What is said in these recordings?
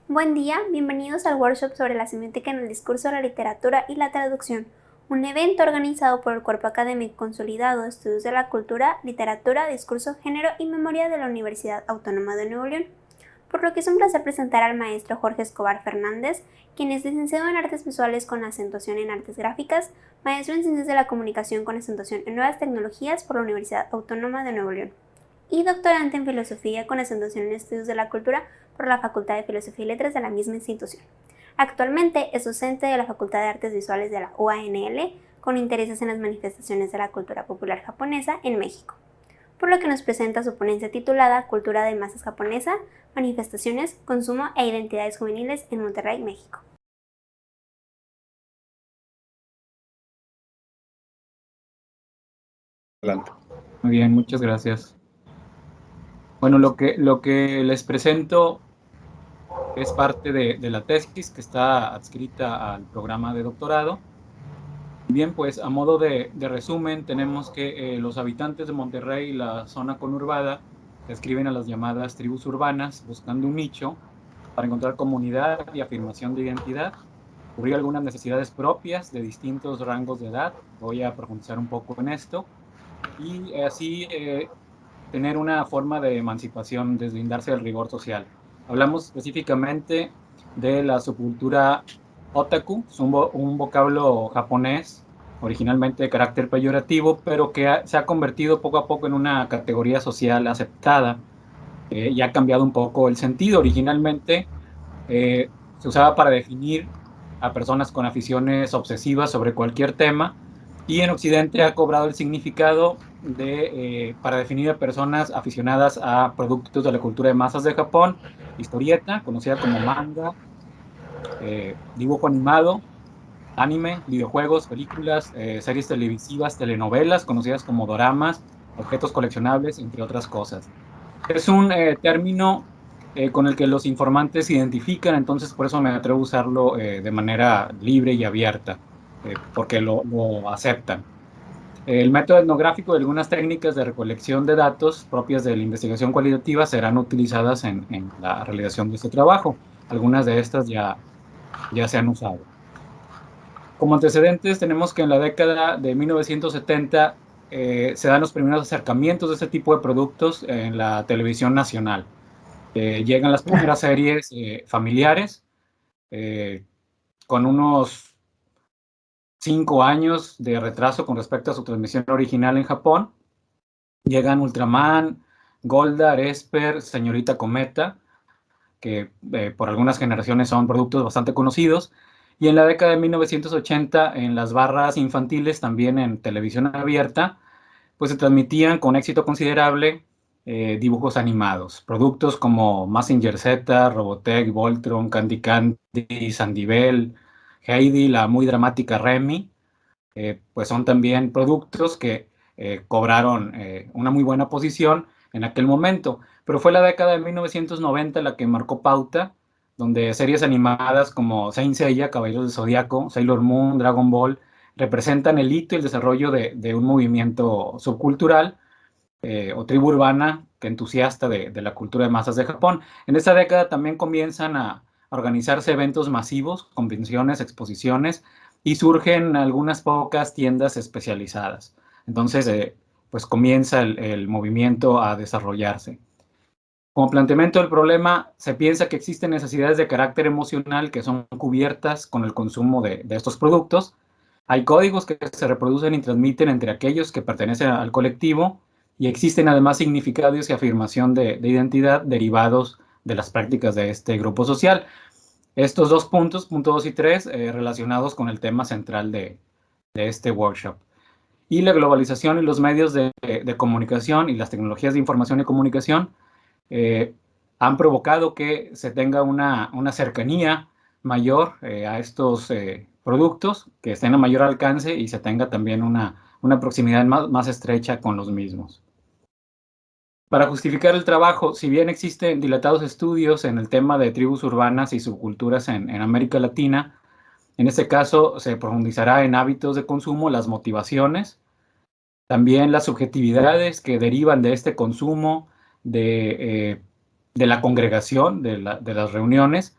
Buen día, bienvenidos al workshop sobre la semiótica en el discurso, la literatura y la traducción, un evento organizado por el Cuerpo Académico Consolidado de Estudios de la Cultura, Literatura, Discurso, Género y Memoria de la Universidad Autónoma de Nuevo León. Por lo que es un placer presentar al maestro Jorge Escobar Fernández, quien es licenciado en Artes Visuales con acentuación en Artes Gráficas, maestro en Ciencias de la Comunicación con acentuación en Nuevas Tecnologías por la Universidad Autónoma de Nuevo León, y doctorante en Filosofía con acentuación en Estudios de la Cultura por la Facultad de Filosofía y Letras de la misma institución. Actualmente es docente de la Facultad de Artes Visuales de la UANL, con intereses en las manifestaciones de la cultura popular japonesa en México, por lo que nos presenta su ponencia titulada Cultura de masas japonesa, manifestaciones, consumo e identidades juveniles en Monterrey, México. Adelante. Muy bien, muchas gracias. Bueno, lo que les presento es parte de la tesis que está adscrita al programa de doctorado. Bien, pues a modo de resumen, tenemos que los habitantes de Monterrey y la zona conurbada se adscriben a las llamadas tribus urbanas, buscando un nicho para encontrar comunidad y afirmación de identidad, cubrir algunas necesidades propias de distintos rangos de edad. Voy a profundizar un poco en esto y así tener una forma de emancipación, deslindarse del rigor social. Hablamos específicamente de la subcultura otaku, es un vocablo japonés originalmente de carácter peyorativo, pero que se ha convertido poco a poco en una categoría social aceptada y ha cambiado un poco el sentido. Originalmente se usaba para definir a personas con aficiones obsesivas sobre cualquier tema, y en Occidente ha cobrado el significado para definir a personas aficionadas a productos de la cultura de masas de Japón, historieta, conocida como manga, dibujo animado, anime, videojuegos, películas, series televisivas, telenovelas, conocidas como doramas, objetos coleccionables, entre otras cosas. Es un término con el que los informantes se identifican, entonces por eso me atrevo a usarlo de manera libre y abierta, porque lo aceptan. El método etnográfico y algunas técnicas de recolección de datos propias de la investigación cualitativa serán utilizadas en la realización de este trabajo. Algunas de estas ya se han usado. Como antecedentes, tenemos que en la década de 1970 se dan los primeros acercamientos de este tipo de productos en la televisión nacional. Llegan las primeras series familiares eh, con unos 5 años de retraso con respecto a su transmisión original en Japón. Llegan Ultraman, Goldar, Esper, Señorita Cometa, que por algunas generaciones son productos bastante conocidos. Y en la década de 1980, en las barras infantiles, también en televisión abierta, pues se transmitían con éxito considerable dibujos animados. Productos como Mazinger Z, Robotech, Voltron, Candy Candy, Sandivel, Heidi, la muy dramática Remy, pues son también productos que cobraron una muy buena posición en aquel momento. Pero fue la década de 1990 la que marcó pauta, donde series animadas como Saint Seiya, Caballeros del Zodiaco, Sailor Moon, Dragon Ball, representan el hito y el desarrollo de un movimiento subcultural o tribu urbana que entusiasta de la cultura de masas de Japón. En esta década también comienzan a organizarse eventos masivos, convenciones, exposiciones, y surgen algunas pocas tiendas especializadas. Entonces, pues comienza el movimiento a desarrollarse. Como planteamiento del problema, se piensa que existen necesidades de carácter emocional que son cubiertas con el consumo de estos productos. Hay códigos que se reproducen y transmiten entre aquellos que pertenecen al colectivo, y existen además significados y afirmación de identidad derivados de las prácticas de este grupo social. Estos dos puntos, punto 2 y 3, relacionados con el tema central de este workshop. Y la globalización y los medios de comunicación y las tecnologías de información y comunicación eh, han provocado que se tenga una cercanía mayor a estos productos, que estén a mayor alcance y se tenga también una proximidad más estrecha con los mismos. Para justificar el trabajo, si bien existen dilatados estudios en el tema de tribus urbanas y subculturas en América Latina, en este caso se profundizará en hábitos de consumo, las motivaciones, también las subjetividades que derivan de este consumo, de, eh, de la congregación, de las reuniones,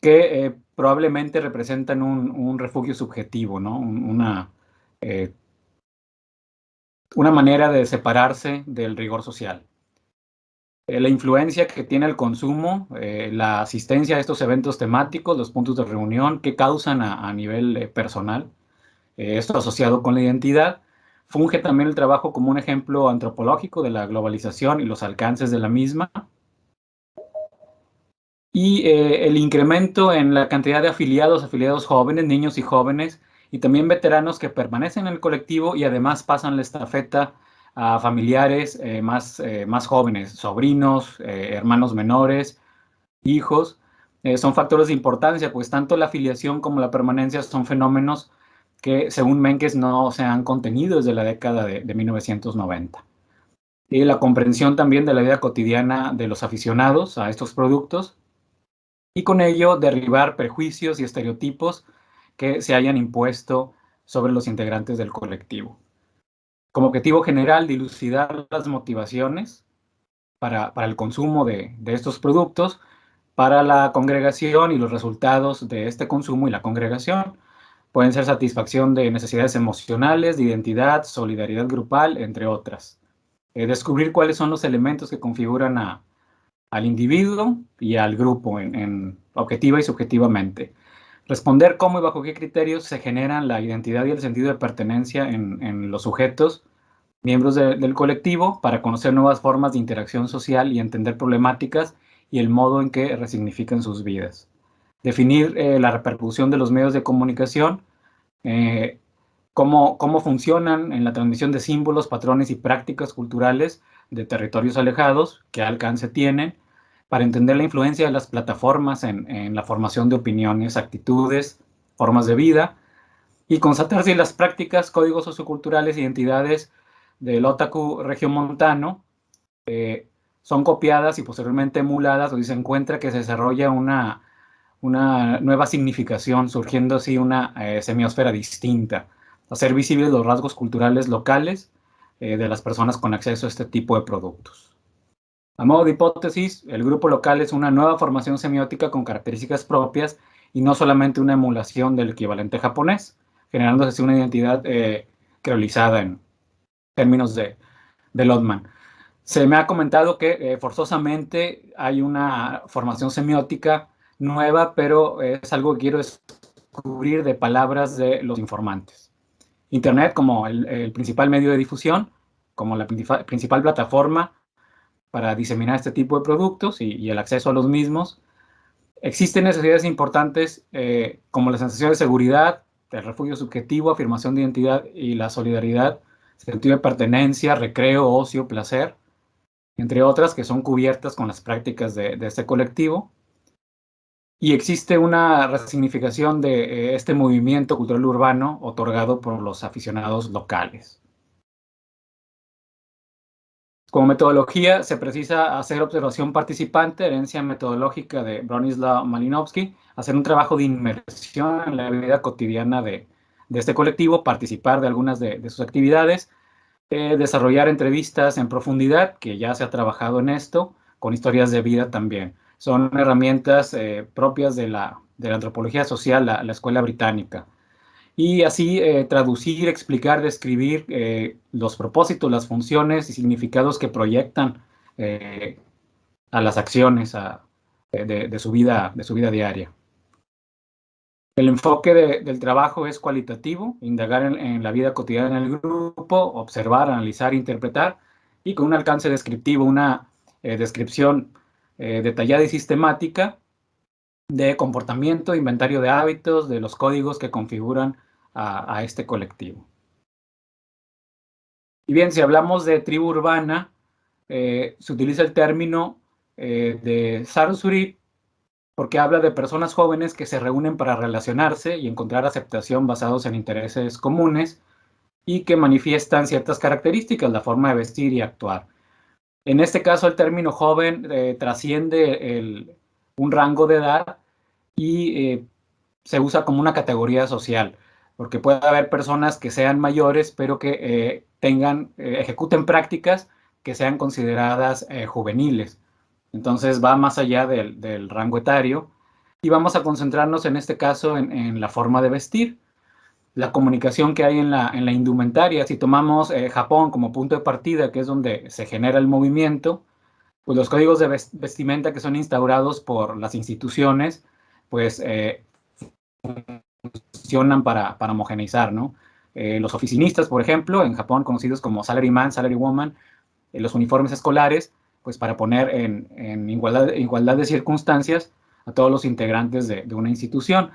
que probablemente representan un refugio subjetivo, ¿no? Una manera de separarse del rigor social. La influencia que tiene el consumo, la asistencia a estos eventos temáticos, los puntos de reunión, que causan a nivel personal, esto asociado con la identidad. Funge también el trabajo como un ejemplo antropológico de la globalización y los alcances de la misma. Y el incremento en la cantidad de afiliados jóvenes, niños y jóvenes, y también veteranos que permanecen en el colectivo y además pasan la estafeta a familiares más jóvenes, sobrinos, hermanos menores, hijos. Son factores de importancia, pues tanto la afiliación como la permanencia son fenómenos que, según Menkes, no se han contenido desde la década de 1990. Y la comprensión también de la vida cotidiana de los aficionados a estos productos, y con ello derribar prejuicios y estereotipos que se hayan impuesto sobre los integrantes del colectivo. Como objetivo general, dilucidar las motivaciones para el consumo de estos productos, para la congregación y los resultados de este consumo y la congregación. Pueden ser satisfacción de necesidades emocionales, de identidad, solidaridad grupal, entre otras. Descubrir cuáles son los elementos que configuran al individuo y al grupo en objetiva y subjetivamente. Responder cómo y bajo qué criterios se generan la identidad y el sentido de pertenencia en los sujetos, miembros del colectivo, para conocer nuevas formas de interacción social y entender problemáticas y el modo en que resignifican sus vidas. Definir la repercusión de los medios de comunicación, eh, cómo funcionan en la transmisión de símbolos, patrones y prácticas culturales de territorios alejados, qué alcance tienen, para entender la influencia de las plataformas en la formación de opiniones, actitudes, formas de vida, y constatar si las prácticas, códigos socioculturales, identidades del otaku regiomontano eh, son copiadas y posteriormente emuladas, o si se encuentra que se desarrolla una nueva significación, surgiendo así una semiosfera distinta, hacer visibles los rasgos culturales locales de las personas con acceso a este tipo de productos. A modo de hipótesis, el grupo local es una nueva formación semiótica con características propias y no solamente una emulación del equivalente japonés, generándose así una identidad creolizada en términos de Lotman. Se me ha comentado que forzosamente hay una formación semiótica nueva, pero es algo que quiero descubrir de palabras de los informantes. Internet como el principal medio de difusión, como la principal plataforma para diseminar este tipo de productos y el acceso a los mismos. Existen necesidades importantes como la sensación de seguridad, el refugio subjetivo, afirmación de identidad y la solidaridad, sentido de pertenencia, recreo, ocio, placer, entre otras que son cubiertas con las prácticas de este colectivo. Y existe una resignificación de este movimiento cultural urbano otorgado por los aficionados locales. Como metodología, se precisa hacer observación participante, herencia metodológica de Bronislaw Malinowski, hacer un trabajo de inmersión en la vida cotidiana de este colectivo, participar de algunas de sus actividades, desarrollar entrevistas en profundidad, que ya se ha trabajado en esto, con historias de vida también. Son herramientas propias de la antropología social, la escuela británica. Y así traducir, explicar, describir los propósitos, las funciones y significados que proyectan eh, a las acciones de su vida diaria. El enfoque del trabajo es cualitativo, indagar en la vida cotidiana del grupo, observar, analizar, interpretar, y con un alcance descriptivo, una descripción detallada y sistemática de comportamiento, inventario de hábitos, de los códigos que configuran a este colectivo. Y bien, si hablamos de tribu urbana, se utiliza el término de Sarusuri porque habla de personas jóvenes que se reúnen para relacionarse y encontrar aceptación basados en intereses comunes y que manifiestan ciertas características, la forma de vestir y actuar. En este caso, el término joven trasciende un rango de edad y se usa como una categoría social, porque puede haber personas que sean mayores, pero que ejecuten prácticas que sean consideradas juveniles. Entonces va más allá del rango etario. Y vamos a concentrarnos en este caso en la forma de vestir, la comunicación que hay en la indumentaria. Si tomamos Japón como punto de partida, que es donde se genera el movimiento, pues los códigos de vestimenta que son instaurados por las instituciones, pues funcionan para homogeneizar, ¿no? Los oficinistas, por ejemplo, en Japón conocidos como salaryman, salarywoman, los uniformes escolares, pues para poner en igualdad de circunstancias a todos los integrantes de una institución.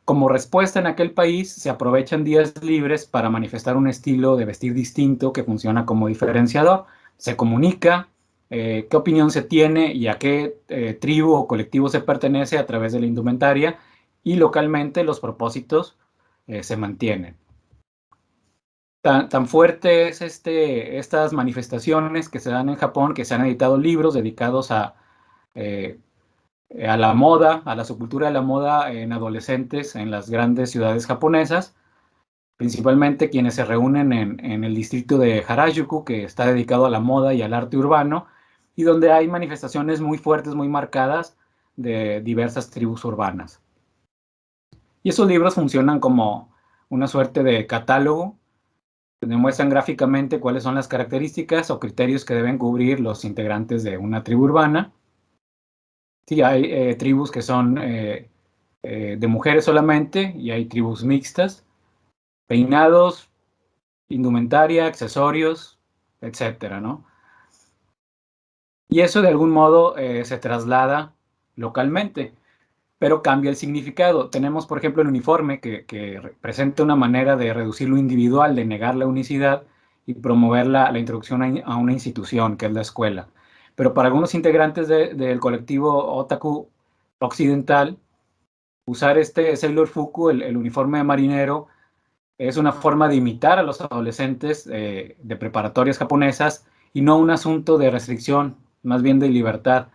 Como respuesta en aquel país, se aprovechan días libres para manifestar un estilo de vestir distinto que funciona como diferenciador. Se comunica qué opinión se tiene y a qué tribu o colectivo se pertenece a través de la indumentaria, y localmente los propósitos se mantienen. Tan fuerte es estas manifestaciones que se dan en Japón, que se han editado libros dedicados eh, a la moda, a la subcultura de la moda en adolescentes en las grandes ciudades japonesas, principalmente quienes se reúnen en el distrito de Harajuku, que está dedicado a la moda y al arte urbano, y donde hay manifestaciones muy fuertes, muy marcadas de diversas tribus urbanas. Y esos libros funcionan como una suerte de catálogo, que demuestran gráficamente cuáles son las características o criterios que deben cubrir los integrantes de una tribu urbana. Sí, hay tribus que son de mujeres solamente, y hay tribus mixtas, peinados, indumentaria, accesorios, etcétera, ¿no? Y eso de algún modo se traslada localmente, pero cambia el significado. Tenemos, por ejemplo, el uniforme que representa una manera de reducir lo individual, de negar la unicidad y promover la introducción a una institución, que es la escuela. Pero para algunos integrantes del colectivo otaku occidental, usar este Sailor Fuku, el uniforme de marinero, es una forma de imitar a los adolescentes de preparatorias japonesas y no un asunto de restricción, más bien de libertad.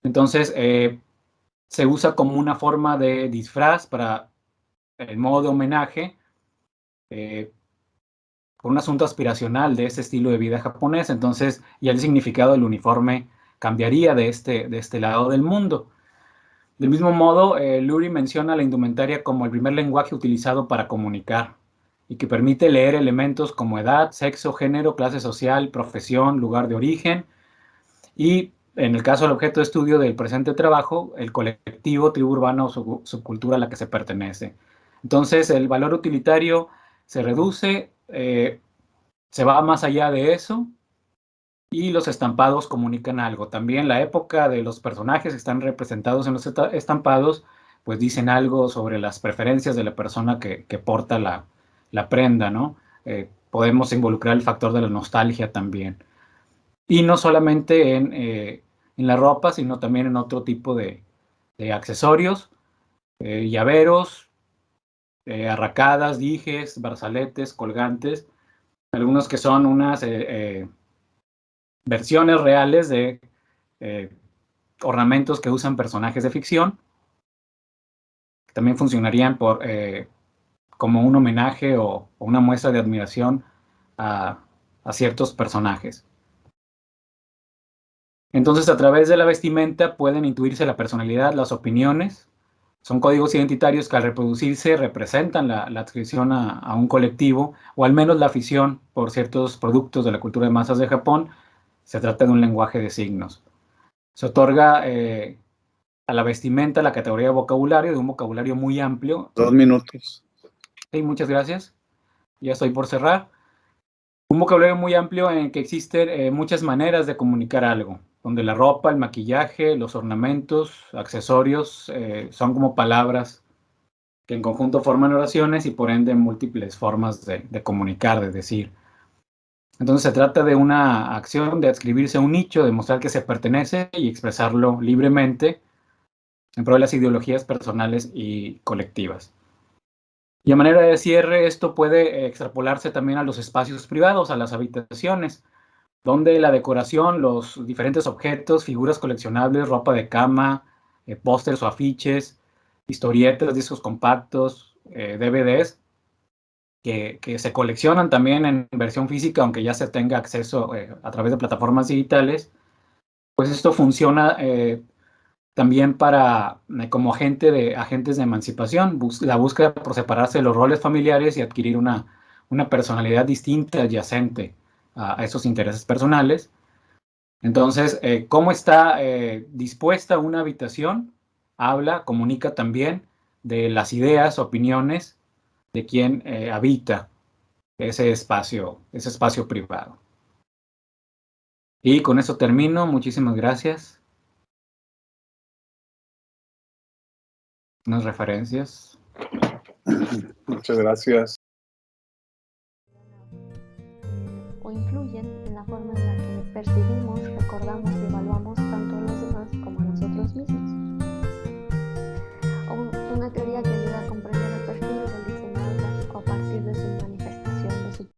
Entonces, se usa como una forma de disfraz para el modo de homenaje, eh, por un asunto aspiracional de este estilo de vida japonés. Entonces, ya el significado del uniforme cambiaría de este lado del mundo. Del mismo modo, Lurie menciona la indumentaria como el primer lenguaje utilizado para comunicar y que permite leer elementos como edad, sexo, género, clase social, profesión, lugar de origen y, en el caso del objeto de estudio del presente trabajo, el colectivo, tribu urbana o subcultura a la que se pertenece. Entonces, el valor utilitario se reduce, se va más allá de eso, y los estampados comunican algo. También la época de los personajes que están representados en los estampados, pues dicen algo sobre las preferencias de la persona que porta la prenda, ¿no? Podemos involucrar el factor de la nostalgia también. Y no solamente en la ropa, sino también en otro tipo de accesorios, llaveros, arracadas, dijes, brazaletes, colgantes, algunos que son unas versiones reales de eh, ornamentos que usan personajes de ficción, que también funcionarían como un homenaje o una muestra de admiración a, a ciertos personajes. Entonces, a través de la vestimenta pueden intuirse la personalidad, las opiniones. Son códigos identitarios que, al reproducirse, representan la adscripción a un colectivo, o al menos la afición por ciertos productos de la cultura de masas de Japón. Se trata de un lenguaje de signos. Se otorga a la vestimenta la categoría de vocabulario, de un vocabulario muy amplio. 2 minutos. Sí, muchas gracias. Ya estoy por cerrar. Un vocabulario muy amplio en el que existen muchas maneras de comunicar algo, donde la ropa, el maquillaje, los ornamentos, accesorios, son como palabras que en conjunto forman oraciones y por ende múltiples formas de comunicar, de decir. Entonces se trata de una acción de adscribirse a un nicho, de mostrar que se pertenece y expresarlo libremente en pro de las ideologías personales y colectivas. Y a manera de cierre, esto puede extrapolarse también a los espacios privados, a las habitaciones, donde la decoración, los diferentes objetos, figuras coleccionables, ropa de cama, pósters o afiches, historietas, discos compactos, DVDs, que se coleccionan también en versión física, aunque ya se tenga acceso a través de plataformas digitales, pues esto funciona también para, como agentes de emancipación, la búsqueda por separarse de los roles familiares y adquirir una personalidad distinta, adyacente a esos intereses personales. Entonces, cómo está dispuesta una habitación, habla, comunica también de las ideas, opiniones de quien habita ese espacio privado. Y con eso termino. Muchísimas gracias. Unas referencias. Muchas gracias. O influyen en la forma en la que percibimos, recordamos y evaluamos tanto a los demás como a nosotros mismos.